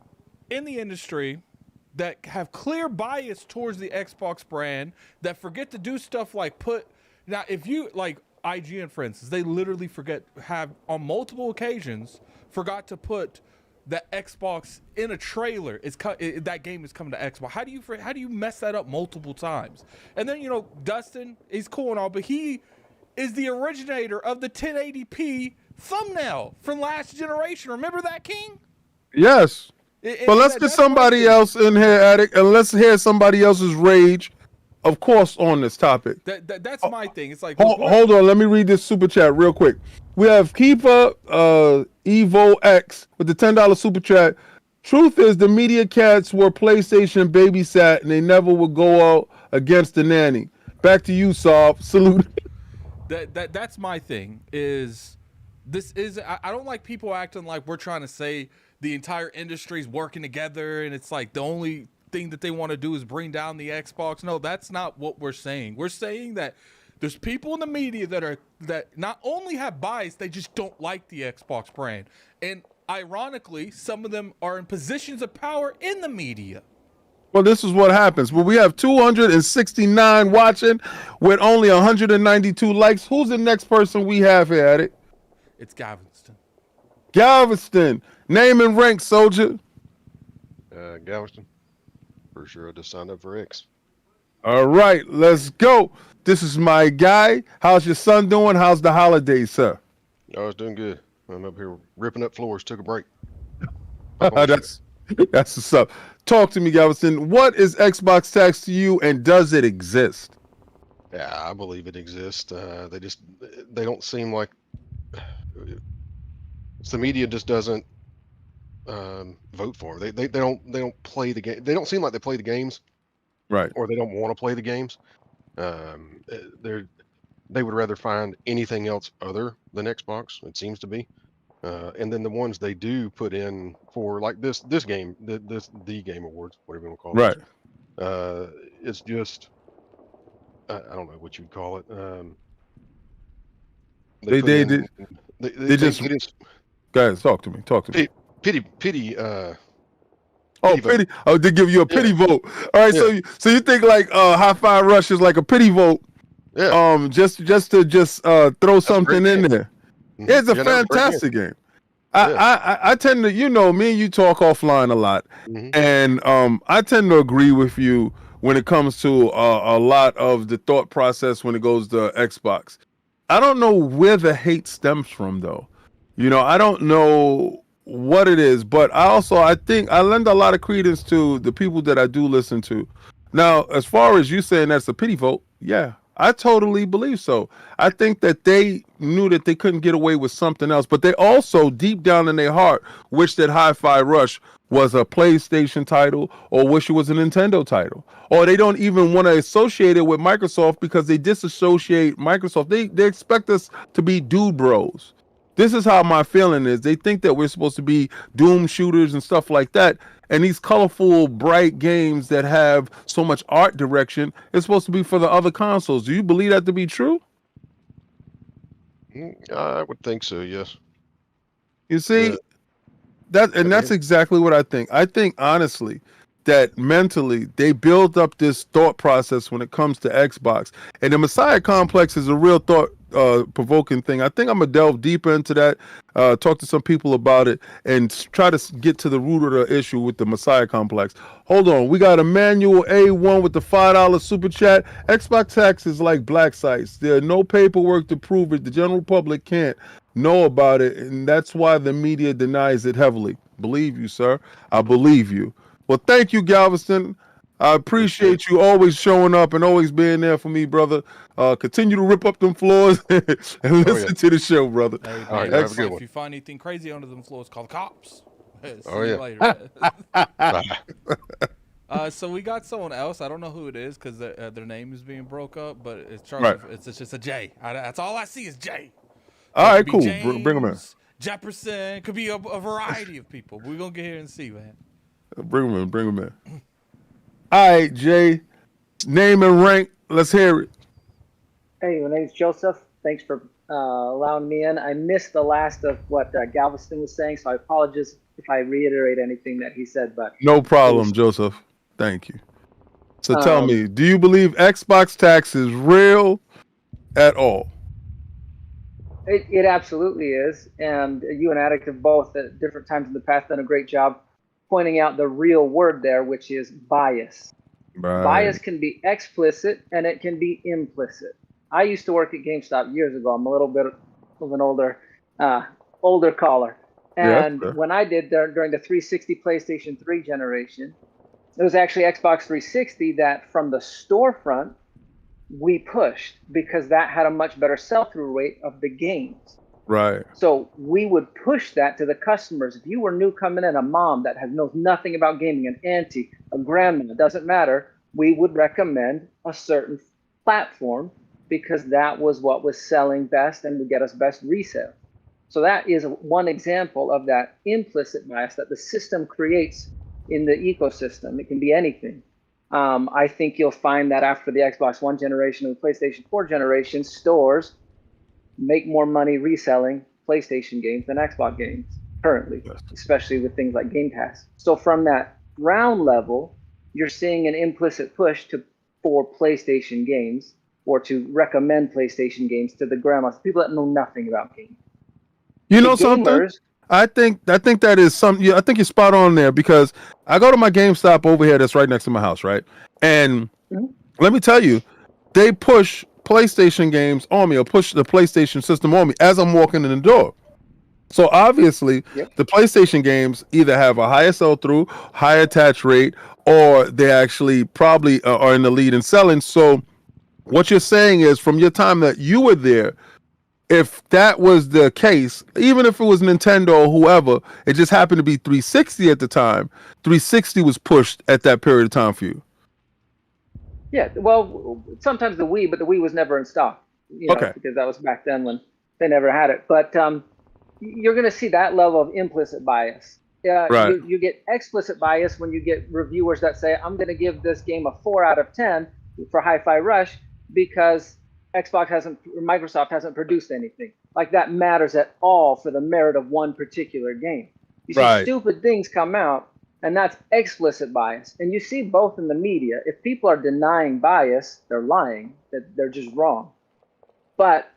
in the industry that have clear bias towards the Xbox brand that forget to do stuff like if you like IGN, for instance, they literally have on multiple occasions forgot to put that Xbox in a trailer. That game is coming to Xbox. How do you mess that up multiple times? And then Dustin, he's cool and all, but he is the originator of the 1080p thumbnail from last generation. Remember that, King? Yes. But let's get somebody else in here, Addict, and let's hear somebody else's rage, of course, on this topic. That's my thing. It's like hold on, let me read this super chat real quick. We have Keeper Evo X with the $10 super chat. Truth is, the media cats were PlayStation babysat, and they never would go out against the nanny. Back to you, Saab. Salute. That's my thing. I don't like people acting like we're trying to say the entire industry's working together, and it's like the only thing that they want to do is bring down the Xbox. No, that's not what we're saying. We're saying that there's people in the media that not only have bias, they just don't like the Xbox brand. And ironically, some of them are in positions of power in the media. Well, this is what happens. Well, we have 269 watching with only 192 likes. Who's the next person we have here at it? It's Galveston. Galveston. Name and rank, Soldier. Galveston. For sure, I just signed up for X. All right, let's go. This is my guy. How's your son doing? How's the holidays, sir? I was doing good. I'm up here ripping up floors. Took a break. That's what's up. Talk to me, Galveston. What is Xbox tax to you, and does it exist? Yeah, I believe it exists. They don't seem like the media just doesn't vote for them. They don't play the game. They don't seem like they play the games, Right. or they don't want to play the games. They would rather find anything else other than Xbox. It seems to be. And then the ones they do put in for like this game, the Game Awards, whatever you want to call it. Right. It's just I don't know what you'd call it. They just guys talk to me. Oh, vote. pity. Oh, to give you a pity Yeah. vote. All right, Yeah. so you think like Hi-Fi Rush is like a pity vote? Yeah. Just to throw That's a great something in game. there. Hmm. It's a Yeah, that was a great game. fantastic game. Yeah. I tend to, me and you talk offline a lot, Hmm. and I tend to agree with you when it comes to a lot of the thought process when it goes to Xbox. I don't know where the hate stems from though. I don't know what it is, but I think I lend a lot of credence to the people that I do listen to. Now, as far as you saying that's a pity vote, yeah, I totally believe so. I think that they knew that they couldn't get away with something else, but they also deep down in their heart wish that Hi-Fi Rush was a PlayStation title or wish it was a Nintendo title. Or they don't even want to associate it with Microsoft because they disassociate Microsoft. They expect us to be dude bros. This is how my feeling is. They think that we're supposed to be doom shooters and stuff like that. And these colorful, bright games that have so much art direction is supposed to be for the other consoles. Do you believe that to be true? I would think so. Yes. You The see, that's exactly what I think. I think honestly that mentally they build up this thought process when it comes to Xbox, and the Messiah complex is a real thought provoking thing. I think I'm gonna delve deeper into that, talk to some people about it, and try to get to the root of the issue with the Messiah complex. Hold on, we got Emmanuel A1 with the $5 super chat. Xbox tax is like black sites. There are no paperwork to prove it. The general public can't know about it, and that's why the media denies it heavily. Believe you, sir. I believe you. Well, thank you, Galveston. I appreciate it. appreciate you always showing up and always being there for me, brother. Continue to rip up them floors and Oh yeah. listen to the show, brother. Hey, All right. man, Y'all have a good if one. you find anything crazy under them floors, call the cops. See Oh you yeah. later. Bye. So we got someone else. I don't know who it is because their name is being broke up, but it's Right. It's just a J. That's all I see is J. All It right, could be cool. Bring him in. James, Jefferson. Could be a variety of people. We're gonna get here and see, man. Bring him in. Bring him in. All right, Jay. Name and rank. Let's hear it. Hey, my name's Joseph. Thanks for allowing me in. I missed the last of what Galveston was saying, so I apologize if I reiterate anything that he said. But No it problem, was Joseph. Thank you. So tell um, me, do you believe Xbox tax is real at all? it absolutely is, and you and Addict have both at different times in the past done a great job pointing out the real word there, which is bias. Right. Bias can be explicit and it can be implicit. I used to work at GameStop years ago. I'm a little bit of an older caller. Yeah. And when I did during the 360 PlayStation 3 generation, it was actually Xbox 360 that from the storefront we pushed because that had a much better sell-through rate of the games. Right. So we would push that to the customers. If you were new coming in, a mom that knows nothing about gaming, an auntie, a grandma, it doesn't matter, we would recommend a certain platform because that was what was selling best and would get us best resale. So that is one example of that implicit bias that the system creates in the ecosystem. It can be anything. I think you'll find that after the Xbox One generation and the PlayStation 4 generation, stores make more money reselling PlayStation games than Xbox games currently, Yes. especially with things like Game Pass. So from that ground level, you're seeing an implicit push for PlayStation games or to recommend PlayStation games to the grandmas, people that know nothing about games. You The know something? gamers, I think that is something. Yeah, I think you're spot on there because I go to my GameStop over here that's right next to my house, right? And Mhm. let me tell you, they push PlayStation games on me or push the PlayStation system on me as I'm walking in the door. So obviously, Yep. the PlayStation games either have a higher sell through, higher attach rate, or they actually probably are in the lead in selling. So what you're saying is, from your time that you were there, if that was the case, even if it was Nintendo or whoever, it just happened to be 360 at the time. 360 was pushed at that period of time for you. Yeah, well, sometimes the Wii, but the Wii was never in stock, Okay. because that was back then when they never had it. But you're going to see that level of implicit bias. Right. You get explicit bias when you get reviewers that say, I'm going to give this game a 4 out of 10 for Hi-Fi Rush because Microsoft hasn't produced anything. Like that matters at all for the merit of one particular game. You see Right. stupid things come out And that's explicit bias. And you see both in the media. If people are denying bias, they're lying, that they're just wrong. But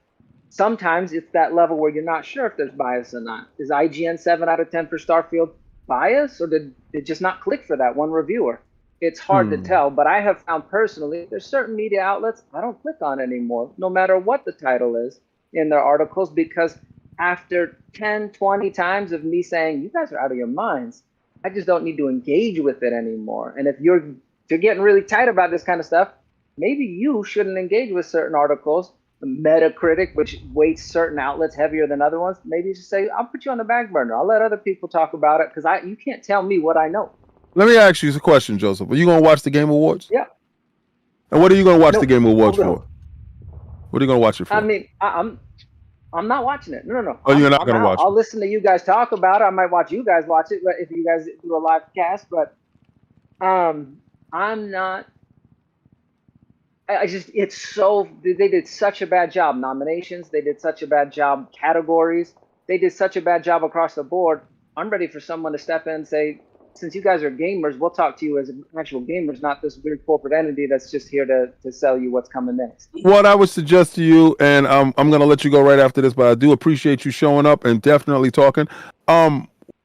sometimes it's that level where you're not sure if there's bias or not. Is IGN 7 out of 10 for Starfield bias, or did it just not click for that one reviewer? It's hard to tell, but I have found personally there's certain media outlets I don't click on anymore, no matter what the title is in their articles, because after 10, 20 times of me saying, you guys are out of your minds, I just don't need to engage with it anymore. And if you're getting really tight about this kind of stuff, maybe you shouldn't engage with certain articles. The Metacritic, which weights certain outlets heavier than other ones, maybe you should say, I'll put you on the back burner. I'll let other people talk about it, because you can't tell me what I know. Let me ask you a question, Joseph. Are you going to watch the Game Awards? Yeah. And what are you going to watch the Game Awards for? What are you going to watch it for? I mean, I'm not watching it. No. Oh, you're not going to watch it? I'll listen to you guys talk about it. I might watch you guys watch it, but if you guys do a live cast. But I'm not. It's so, they did such a bad job. Nominations, they did such a bad job. Categories, they did such a bad job across the board. I'm ready for someone to step in and say, since you guys are gamers, we'll talk to you as actual gamers, not this weird corporate entity that's just here to sell you what's coming next. What I would suggest to you, and I'm going to let you go right after this, but I do appreciate you showing up and definitely talking.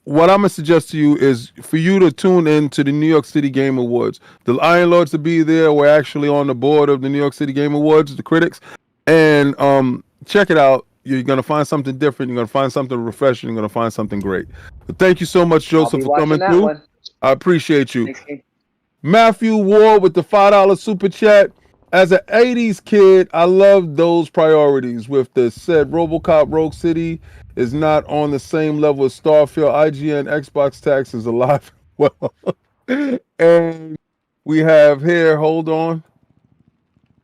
What I'm going to suggest to you is for you to tune in to the New York City Game Awards. The Iron Lords to be there. We're actually on the board of the New York City Game Awards, the critics. And check it out. You're going to find something different. You're going to find something refreshing. You're going to find something great. But thank you so much, Joseph, for coming through. I appreciate you. Thanks, Matthew Ward with the $5 super chat. As an 80s kid, I loved those priorities with the said RoboCop Rogue City is not on the same level as Starfield. IGN Xbox tax is alive. Well, and we have here, hold on.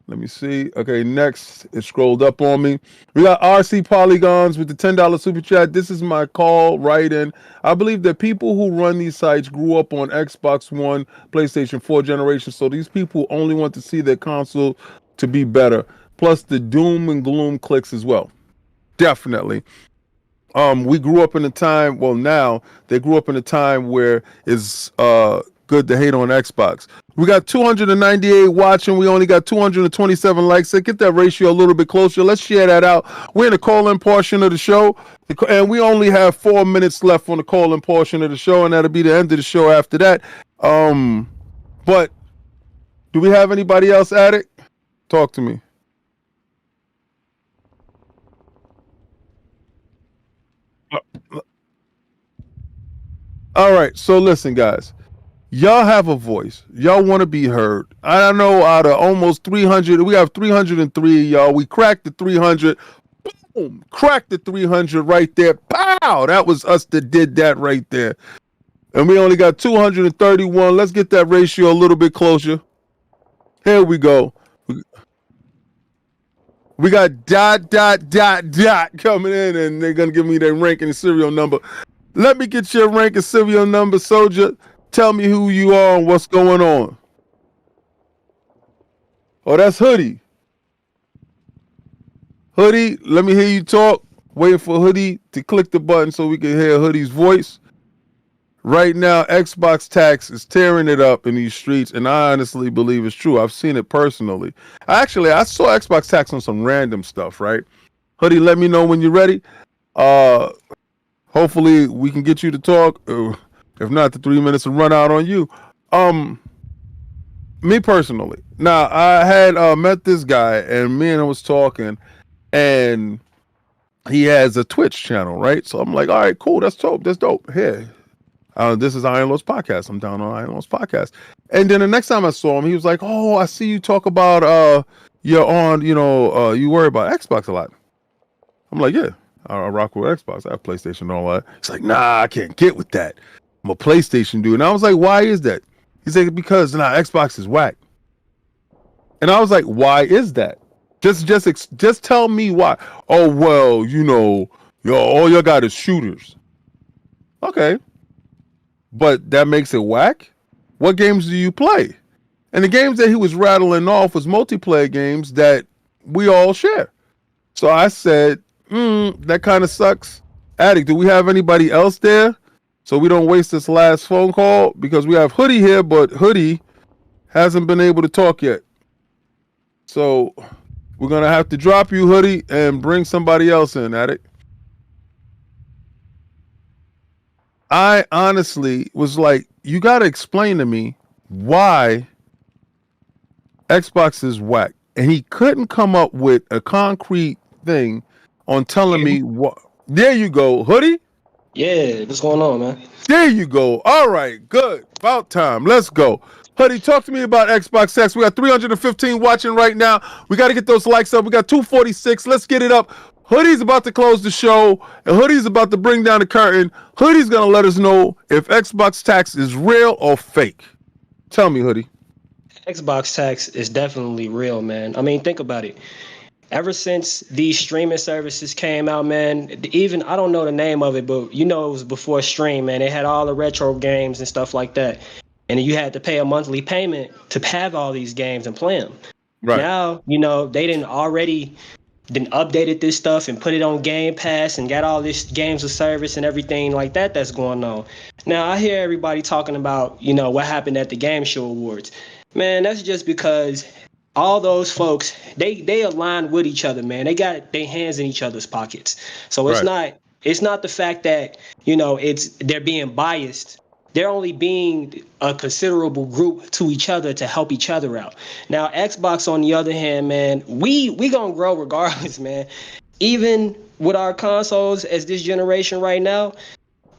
Let me see. Okay, next, it scrolled up on me. We got RC Polygons with the $10 super chat. This is my call right in. I believe that people who run these sites grew up on Xbox One, PlayStation 4 generation, so these people only want to see their console to be better. Plus the doom and gloom clicks as well. Definitely. We grew up in a time, well now, they grew up in a time where it's good to hate on Xbox. We got 298 watching. We only got 227 likes. So get that ratio a little bit closer. Let's share that out. We're in the call-in portion of the show, and we only have 4 minutes left on the call-in portion of the show, and that'll be the end of the show after that. But do we have anybody else at it? Talk to me. All right, so listen, guys. Y'all have a voice. Y'all want to be heard. I don't know, out of almost 300, we have 303, y'all. We cracked the 300. Boom! Cracked the 300 right there. Pow! That was us that did that right there. And we only got 231. Let's get that ratio a little bit closer. Here we go. We got ... coming in, and they're going to give me their rank and serial number. Let me get your rank and serial number, soldier. Tell me who you are and what's going on. Oh, that's Hoodie. Hoodie, let me hear you talk. Waiting for Hoodie to click the button so we can hear Hoodie's voice. Right now, Xbox tax is tearing it up in these streets, and I honestly believe it's true. I've seen it personally. Actually, I saw Xbox tax on some random stuff, right? Hoodie, let me know when you're ready. Hopefully, we can get you to talk. If not, the 3 minutes will run out on you. Me personally. Now, I had met this guy, and me and him was talking, and he has a Twitch channel, right? So I'm like, all right, cool. That's dope. That's dope. Here. This is Iron Lord's podcast. I'm down on Iron Lord's podcast. And then the next time I saw him, he was like, oh, I see you talk about, you're on, you worry about Xbox a lot. I'm like, yeah, I rock with Xbox. I have PlayStation and all that. He's like, nah, I can't get with that. I'm a PlayStation dude. And I was like, why is that? He's like, because Xbox is whack. And I was like, why is that? Just tell me why. Oh, well, all you got is shooters. Okay. But that makes it whack? What games do you play? And the games that he was rattling off was multiplayer games that we all share. So I said, that kind of sucks. Addict, do we have anybody else there? so we don't waste this last phone call because we have Hoodie here, but Hoodie hasn't been able to talk yet. So we're gonna have to drop you, Hoodie, and bring somebody else in, Addict. I honestly was like, you gotta explain to me why Xbox is whack. And he couldn't come up with a concrete thing on telling me what. There you go, Hoodie. Yeah, what's going on, man? There you go. All right, good. About time. Let's go. Hoodie, talk to me about Xbox X. We got 315 watching right now. We got to get those likes up. We got 246. Let's get it up. Hoodie's about to close the show, and Hoodie's about to bring down the curtain. Hoodie's going to let us know if Xbox tax is real or fake. Tell me, Hoodie. Xbox tax is definitely real, man. I mean, think about it. Ever since these streaming services came out, man, even I don't know the name of it, but you know it was before stream, man. They had all the retro games and stuff like that. And you had to pay a monthly payment to have all these games and play them. Right. Now, you know, they didn't updated this stuff and put it on Game Pass and got all this games of service and everything like that that's going on. Now, I hear everybody talking about, you know, what happened at the Game Show Awards. Man, that's just because all those folks, they align with each other, man. They got their hands in each other's pockets. So it's not the fact that, you know, they're being biased. They're only being a considerable group to each other to help each other out. Now, Xbox, on the other hand, man, we gonna grow regardless, man. Even with our consoles as this generation right now,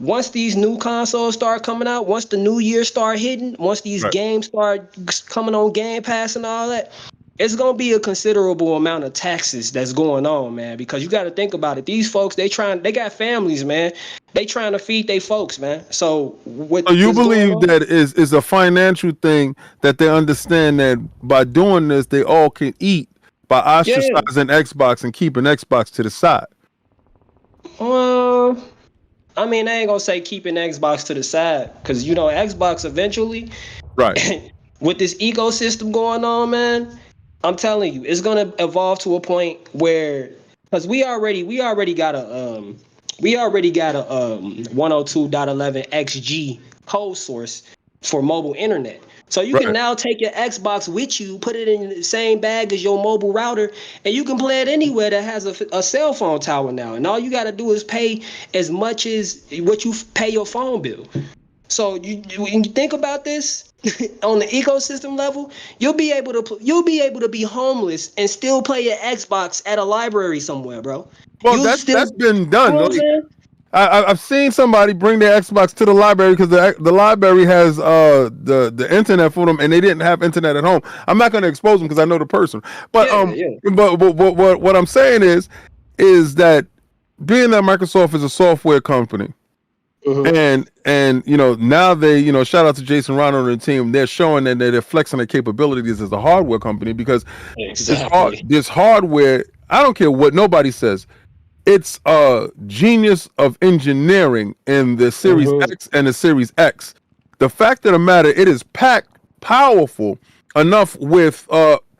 once these new consoles start coming out, once the new year start hitting, once these games start coming on Game Pass and all that, it's going to be a considerable amount of taxes that's going on, man, because you got to think about it. These folks, they got families, man. They trying to feed their folks, man. So you believe that is a financial thing, that they understand that by doing this, they all can eat by ostracizing Xbox and keeping Xbox to the side? I mean, I ain't gonna say keeping Xbox to the side, because, you know, Xbox eventually, with this ecosystem going on, man, I'm telling you, it's gonna evolve to a point where, because we already got a 102.11xg code source for mobile internet. So you can now take your Xbox with you, put it in the same bag as your mobile router, and you can play it anywhere that has a cell phone tower now. And all you got to do is pay as much as what you pay your phone bill. So when you think about this on the ecosystem level, you'll be able to be homeless and still play your Xbox at a library somewhere, bro. Well, that's been done. You know, I've seen somebody bring their Xbox to the library because the library has the internet for them, and they didn't have internet at home. I'm not going to expose them because I know the person. But but what I'm saying is that being that Microsoft is a software company, and you know, now they, you know, shout out to Jason Ronald and the team, they're showing that they're flexing their capabilities as a hardware company, because this hardware, I don't care what nobody says, it's a genius of engineering in the Series X and the Series X. The fact of the matter, it is packed powerful enough with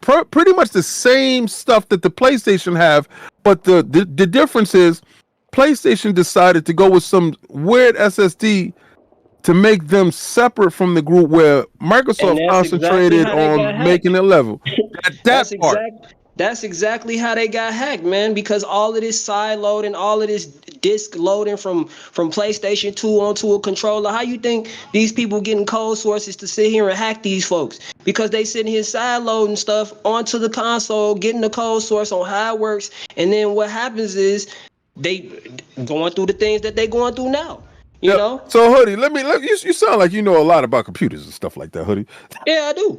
pretty much the same stuff that the PlayStation have, but the difference is PlayStation decided to go with some weird SSD to make them separate from the group, where Microsoft concentrated on making it level. That's exactly how they got hacked, man, because all of this side loading, all of this disk loading from PlayStation 2 onto a controller. How you think these people getting code sources to sit here and hack these folks? Because they sitting here side loading stuff onto the console, getting the code source on how it works, and then what happens is they going through the things that they going through now. You know? So Hoodie, you sound like you know a lot about computers and stuff like that, Hoodie. Yeah, I do.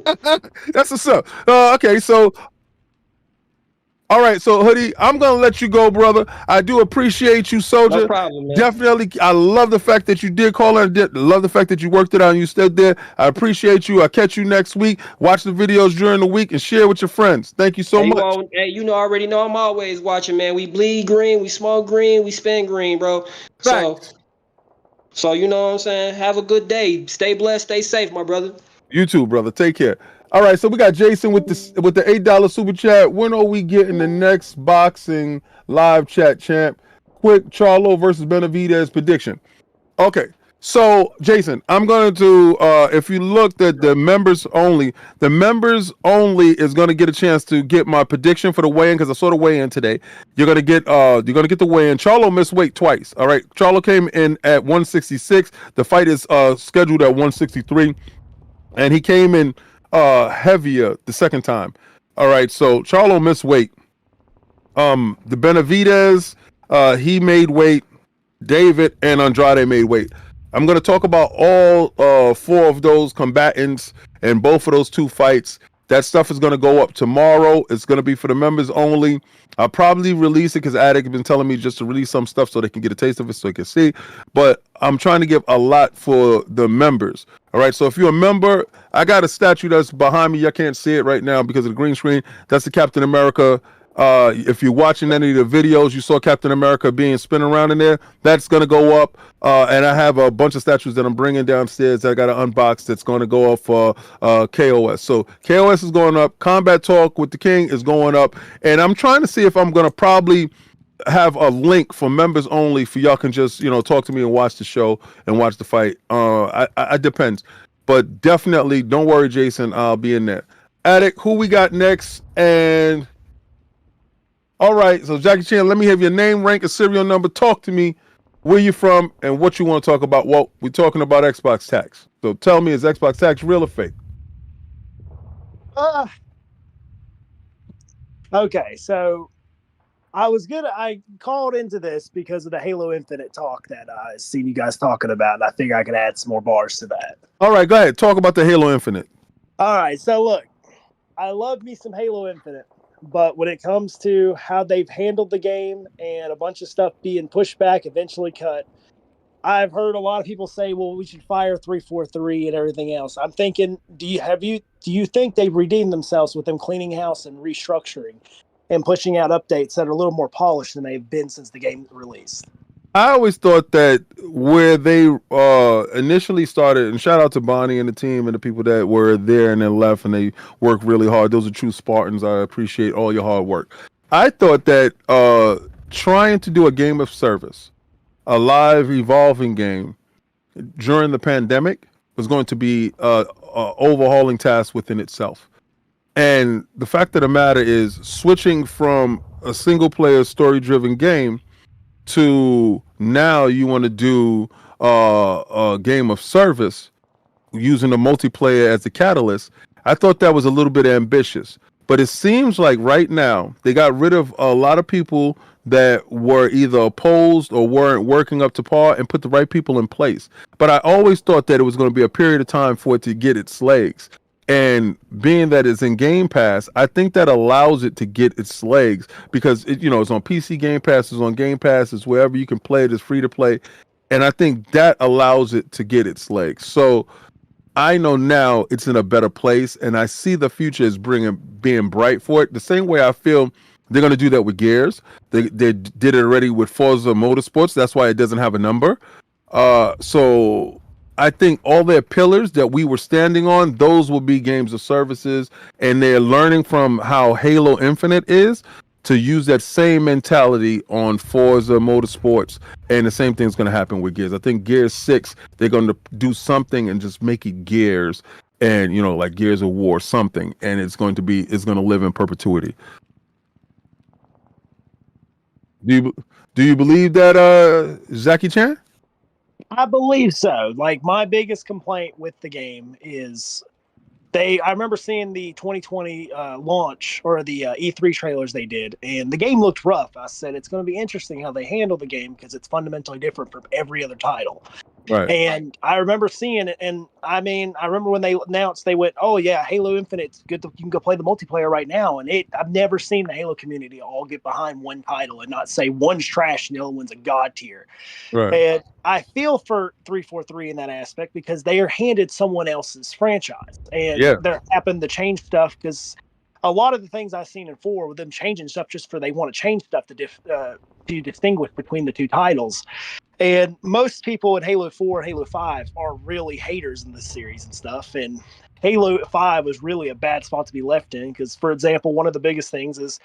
That's what's up. Okay, so all right, so Hoodie, I'm gonna let you go, brother. I do appreciate you, Soldier. No problem, man. Definitely, I love the fact that you did call in. Love the fact that you worked it out and you stood there. I appreciate you. I'll catch you next week. Watch the videos during the week and share with your friends. Thank you so much. You already know I'm always watching, man. We bleed green, we smoke green, we spin green, bro. So you know what I'm saying? Have a good day. Stay blessed, stay safe, my brother. You too, brother. Take care. All right, so we got Jason with the $8 super chat. When are we getting the next boxing live chat, champ? Quick, Charlo versus Benavidez prediction. Okay, So, Jason, I'm going to, if you looked at the members only is going to get a chance to get my prediction for the weigh-in because I saw the weigh-in today. You're going to get the weigh-in. Charlo missed weight twice. All right, Charlo came in at 166. The fight is scheduled at 163, and he came in heavier the second time. All right, so Charlo missed weight. The Benavidez, he made weight. David and Andrade made weight. I'm going to talk about all 4 of those combatants and both of those 2 fights. That stuff is going to go up tomorrow. It's going to be for the members only. I'll probably release it because Addict has been telling me just to release some stuff so they can get a taste of it so they can see. But I'm trying to give a lot for the members. All right, so if you're a member, I got a statue that's behind me. I can't see it right now because of the green screen. That's the Captain America. If you're watching any of the videos, you saw Captain America being spin around in there. That's going to go up. And I have a bunch of statues that I'm bringing downstairs that I got to unbox that's going to go up for KOS. So KOS is going up. Combat Talk with the King is going up. And I'm trying to see if I'm going to probably have a link for members only for y'all can just, talk to me and watch the show and watch the fight. I depends. But definitely, don't worry, Jason. I'll be in there. Addict, who we got next? And... all right, so Jackie Chan, let me have your name, rank, and serial number. Talk to me, where you from, and what you want to talk about. Well, we're talking about Xbox tax. So tell me, is Xbox tax real or fake? Okay, so I called into this because of the Halo Infinite talk that I seen you guys talking about, and I figure I could add some more bars to that. All right, go ahead. Talk about the Halo Infinite. All right, so look, I love me some Halo Infinite. But when it comes to how they've handled the game and a bunch of stuff being pushed back, eventually cut, I've heard a lot of people say, well, we should fire 343 and everything else. I'm thinking, do you think they've redeemed themselves with them cleaning house and restructuring and pushing out updates that are a little more polished than they've been since the game released? I always thought that where they initially started, and shout out to Bonnie and the team and the people that were there and then left and they worked really hard. Those are true Spartans. I appreciate all your hard work. I thought that trying to do a game of service, a live evolving game during the pandemic was going to be a overhauling task within itself. And the fact of the matter is switching from a single player story driven game to now you want to do a game of service using the multiplayer as a catalyst. I thought that was a little bit ambitious, but it seems like right now they got rid of a lot of people that were either opposed or weren't working up to par and put the right people in place. But I always thought that it was going to be a period of time for it to get its legs. And being that it's in Game Pass, I think that allows it to get its legs because it's on PC Game Pass, it's on Game Pass, it's wherever you can play it, it's free to play. And I think that allows it to get its legs. So I know now it's in a better place and I see the future as being bright for it. The same way I feel they're going to do that with Gears. They did it already with Forza Motorsports. That's why it doesn't have a number. So I think all their pillars that we were standing on, those will be games of services, and they're learning from how Halo Infinite is to use that same mentality on Forza Motorsports, and the same thing's going to happen with Gears. I think Gears 6, they're going to do something and just make it Gears, and like Gears of War, something, and it's going to live in perpetuity. Do you believe that, Jackie Chan? I believe so. Like, my biggest complaint with the game is I remember seeing the 2020 launch or the E3 trailers they did, and the game looked rough. I said, it's going to be interesting how they handle the game because it's fundamentally different from every other title. Right. And I remember seeing it, and I remember when they announced, they went, oh yeah, Halo Infinite's good. You can go play the multiplayer right now. And I've never seen the Halo community all get behind one title and not say one's trash and the other one's a god tier. Right. And I feel for 343 in that aspect because they are handed someone else's franchise, and they're having to change stuff because a lot of the things I've seen in 4 with them changing stuff just for they want to change stuff to distinguish between the two titles. And most people in Halo 4 and Halo 5 are really haters in this series and stuff. And Halo 5 was really a bad spot to be left in because, for example, one of the biggest things is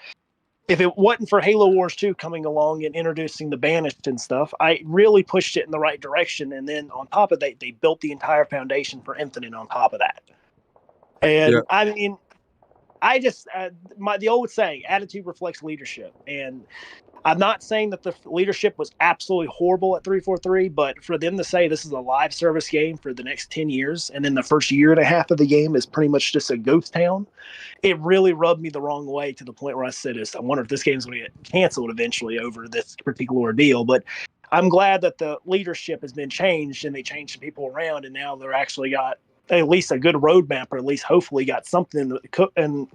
if it wasn't for Halo Wars 2 coming along and introducing the Banished and stuff, I really pushed it in the right direction. And then on top of that, they built the entire foundation for Infinite on top of that. And Yeah. I mean, I just the old saying, attitude reflects leadership. And I'm not saying that the leadership was absolutely horrible at 343, but for them to say this is a live service game for the next 10 years, and then the first year and a half of the game is pretty much just a ghost town, it really rubbed me the wrong way to the point where I said, I wonder if this game's going to get canceled eventually over this particular ordeal. But I'm glad that the leadership has been changed and they changed the people around, and now they're actually got at least a good roadmap, or at least hopefully got something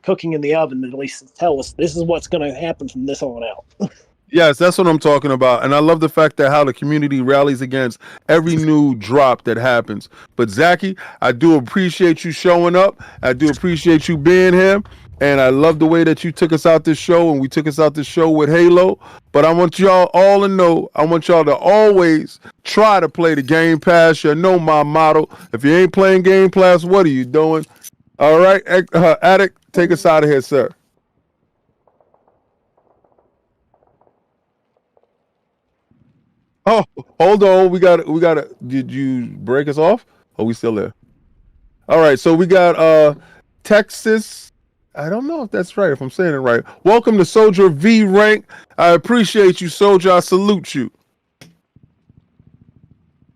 cooking in the oven to at least tell us this is what's going to happen from this on out. Yes, that's what I'm talking about. And I love the fact that how the community rallies against every new drop that happens. But Zachy, I do appreciate you showing up. I do appreciate you being here. And I love the way that you took us out this show, and we took us out this show with Halo. But I want y'all all to know, I want y'all to always try to play the Game Pass. You know my motto. If you ain't playing Game Pass, what are you doing? All right, Addict, take us out of here, sir. Oh, hold on. We got Did you break us off? Are we still there? All right. So we got Texas. I don't know if that's right, if I'm saying it right. Welcome to Soldier V Rank. I appreciate you, Soldier. I salute you.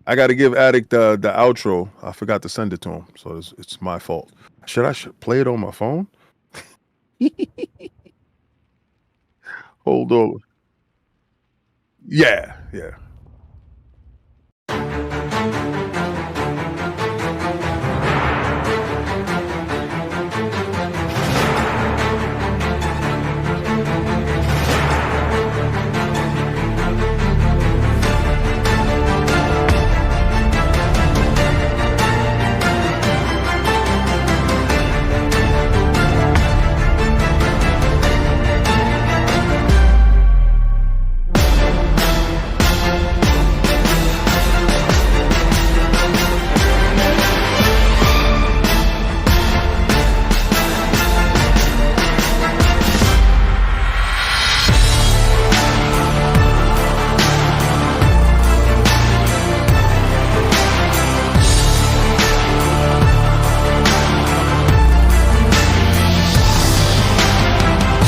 I got to give Addict the outro. I forgot to send it to him, so it's my fault. Should I play it on my phone? Hold on. Yeah.